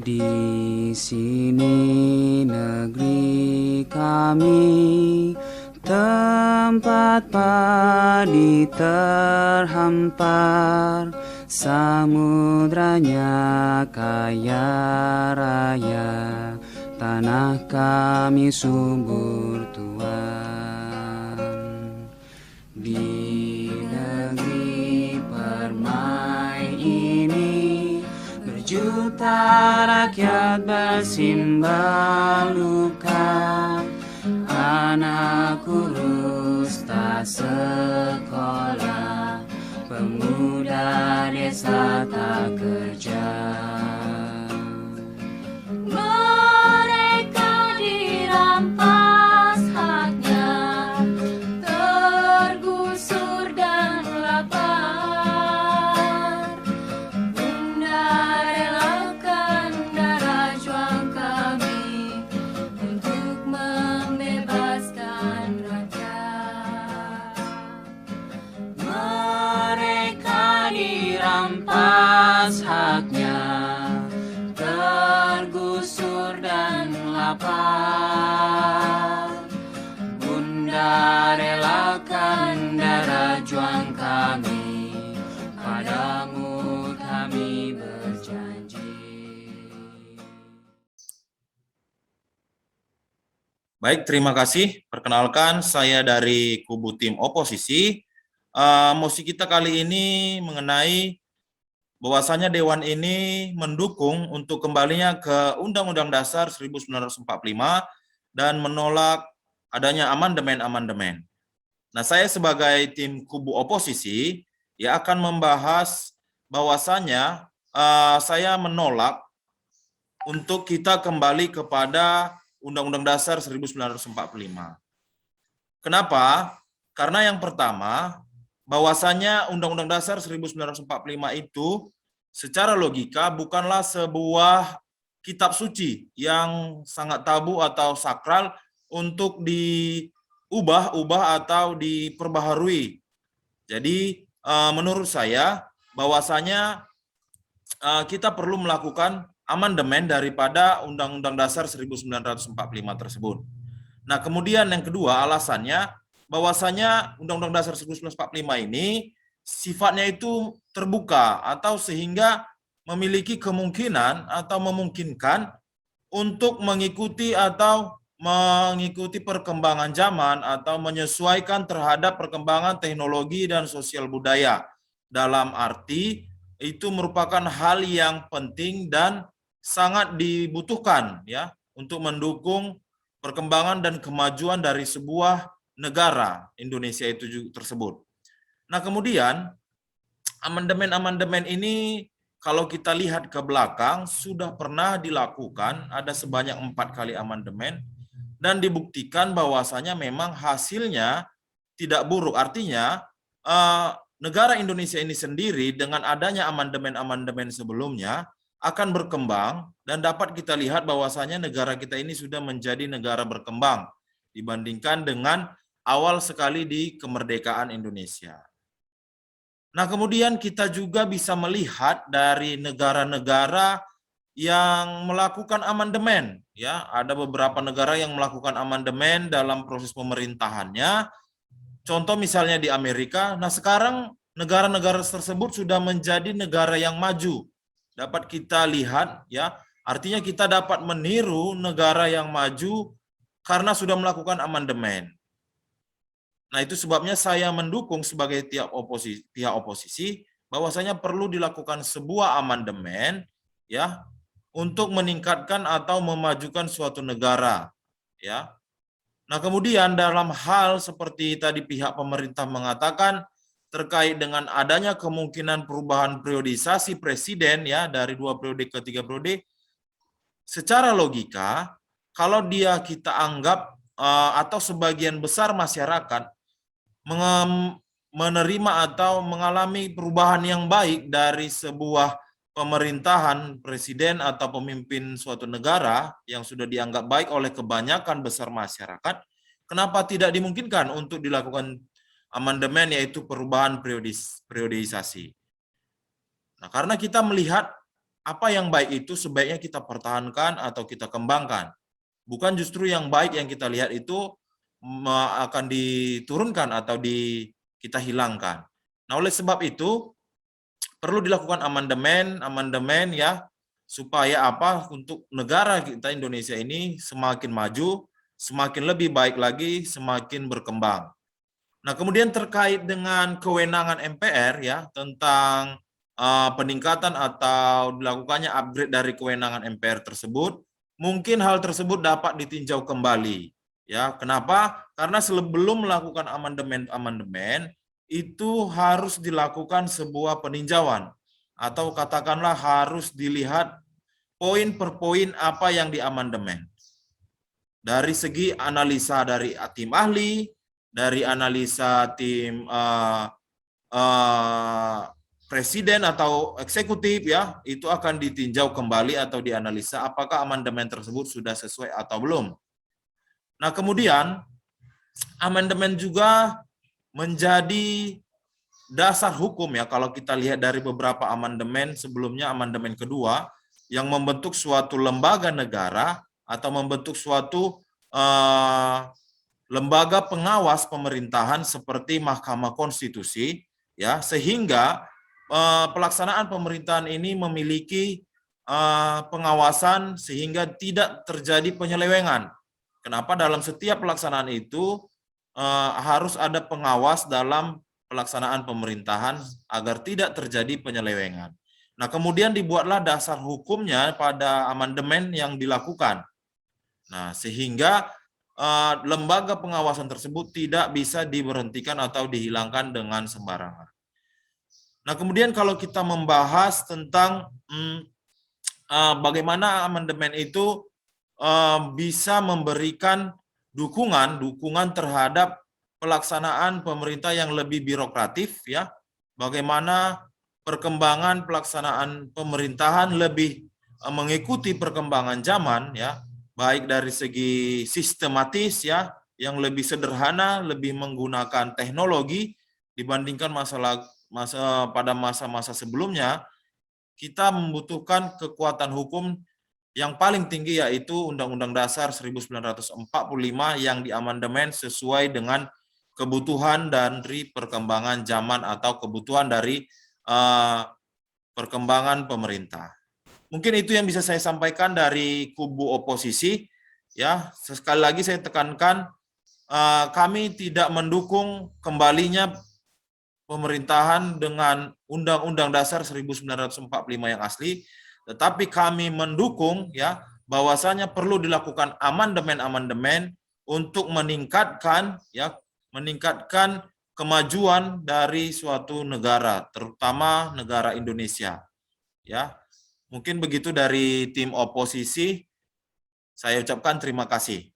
Di sini negeri kami, tempat padi terhampar, samudranya kaya raya, tanah kami subur Tuhan. Di negeri permai ini, berjuta rakyat bersimbah luka, anak kurus tak sekolah, pemuda desa tak kerja. Mereka dirampas haknya, tergusur dan lapar. Bunda relakan darah juang kami untuk membebaskan rakyat. Mereka dirampas haknya, tergusur dan lapar. Bunda relakan darah juang kami, padamu kami berjanji. Baik, terima kasih. Perkenalkan, saya dari kubu tim oposisi. Mosi kita kali ini mengenai bahwasanya Dewan ini mendukung untuk kembalinya ke Undang-Undang Dasar 1945 dan menolak adanya amandemen-amandemen. Nah, saya sebagai tim kubu oposisi ya akan membahas bahwasanya saya menolak untuk kita kembali kepada Undang-Undang Dasar 1945. Kenapa? Karena yang pertama, bahwasanya Undang-Undang Dasar 1945 itu secara logika bukanlah sebuah kitab suci yang sangat tabu atau sakral untuk diubah-ubah atau diperbaharui. Jadi menurut saya bahwasanya kita perlu melakukan amandemen daripada Undang-Undang Dasar 1945 tersebut. Nah, kemudian yang kedua alasannya bahwasanya Undang-Undang Dasar 1945 ini sifatnya itu terbuka atau sehingga memiliki kemungkinan atau memungkinkan untuk mengikuti perkembangan zaman atau menyesuaikan terhadap perkembangan teknologi dan sosial budaya. Dalam arti itu merupakan hal yang penting dan sangat dibutuhkan ya untuk mendukung perkembangan dan kemajuan dari sebuah negara Indonesia itu tersebut. Nah, kemudian amandemen-amandemen ini kalau kita lihat ke belakang sudah pernah dilakukan, ada sebanyak 4 kali amandemen dan dibuktikan bahwasanya memang hasilnya tidak buruk. Artinya negara Indonesia ini sendiri dengan adanya amandemen-amandemen sebelumnya akan berkembang dan dapat kita lihat bahwasanya negara kita ini sudah menjadi negara berkembang dibandingkan dengan awal sekali di kemerdekaan Indonesia. Nah, kemudian kita juga bisa melihat dari negara-negara yang melakukan amandemen, ya, ada beberapa negara yang melakukan amandemen dalam proses pemerintahannya. Contoh misalnya di Amerika. Nah, sekarang negara-negara tersebut sudah menjadi negara yang maju. Dapat kita lihat, ya, artinya kita dapat meniru negara yang maju karena sudah melakukan amandemen. Nah, itu sebabnya saya mendukung sebagai pihak oposisi bahwasanya perlu dilakukan sebuah amandemen ya untuk meningkatkan atau memajukan suatu negara ya. Nah, kemudian dalam hal seperti tadi pihak pemerintah mengatakan terkait dengan adanya kemungkinan perubahan periodisasi presiden ya dari 2 periode ke 3 periode, secara logika kalau kita anggap atau sebagian besar masyarakat menerima atau mengalami perubahan yang baik dari sebuah pemerintahan presiden atau pemimpin suatu negara yang sudah dianggap baik oleh kebanyakan besar masyarakat, kenapa tidak dimungkinkan untuk dilakukan amandemen yaitu perubahan periodisasi? Nah, karena kita melihat apa yang baik itu sebaiknya kita pertahankan atau kita kembangkan. Bukan justru yang baik yang kita lihat itu akan diturunkan atau kita hilangkan. Nah, oleh sebab itu perlu dilakukan amandemen ya, supaya apa, untuk negara kita Indonesia ini semakin maju, semakin lebih baik lagi, semakin berkembang. Nah, kemudian terkait dengan kewenangan MPR ya, tentang peningkatan atau dilakukannya upgrade dari kewenangan MPR tersebut, mungkin hal tersebut dapat ditinjau kembali. Ya, kenapa? Karena sebelum melakukan amandemen itu harus dilakukan sebuah peninjauan atau katakanlah harus dilihat poin per poin apa yang diamandemen. Dari segi analisa dari tim ahli, dari analisa tim presiden atau eksekutif ya, itu akan ditinjau kembali atau dianalisa apakah amandemen tersebut sudah sesuai atau belum. Nah, kemudian amandemen juga menjadi dasar hukum ya, kalau kita lihat dari beberapa amandemen sebelumnya, amandemen kedua yang membentuk suatu lembaga negara atau membentuk suatu lembaga pengawas pemerintahan seperti Mahkamah Konstitusi ya, sehingga pelaksanaan pemerintahan ini memiliki pengawasan sehingga tidak terjadi penyelewengan. Kenapa? Dalam setiap pelaksanaan itu harus ada pengawas dalam pelaksanaan pemerintahan agar tidak terjadi penyelewengan. Nah, kemudian dibuatlah dasar hukumnya pada amandemen yang dilakukan. Nah, sehingga lembaga pengawasan tersebut tidak bisa diberhentikan atau dihilangkan dengan sembarangan. Nah, kemudian kalau kita membahas tentang bagaimana amandemen itu bisa memberikan dukungan terhadap pelaksanaan pemerintah yang lebih birokratif ya, bagaimana perkembangan pelaksanaan pemerintahan lebih mengikuti perkembangan zaman ya, baik dari segi sistematis ya, yang lebih sederhana, lebih menggunakan teknologi dibandingkan pada masa-masa sebelumnya. Kita membutuhkan kekuatan hukum yang paling tinggi, yaitu Undang-Undang Dasar 1945 yang diamandemen sesuai dengan kebutuhan dari perkembangan zaman atau kebutuhan dari perkembangan pemerintah. Mungkin itu yang bisa saya sampaikan dari kubu oposisi. Ya, sekali lagi saya tekankan, kami tidak mendukung kembalinya pemerintahan dengan Undang-Undang Dasar 1945 yang asli, tetapi kami mendukung ya bahwasanya perlu dilakukan amandemen-amandemen untuk meningkatkan kemajuan dari suatu negara, terutama negara Indonesia. Ya, mungkin begitu dari tim oposisi. Saya ucapkan terima kasih.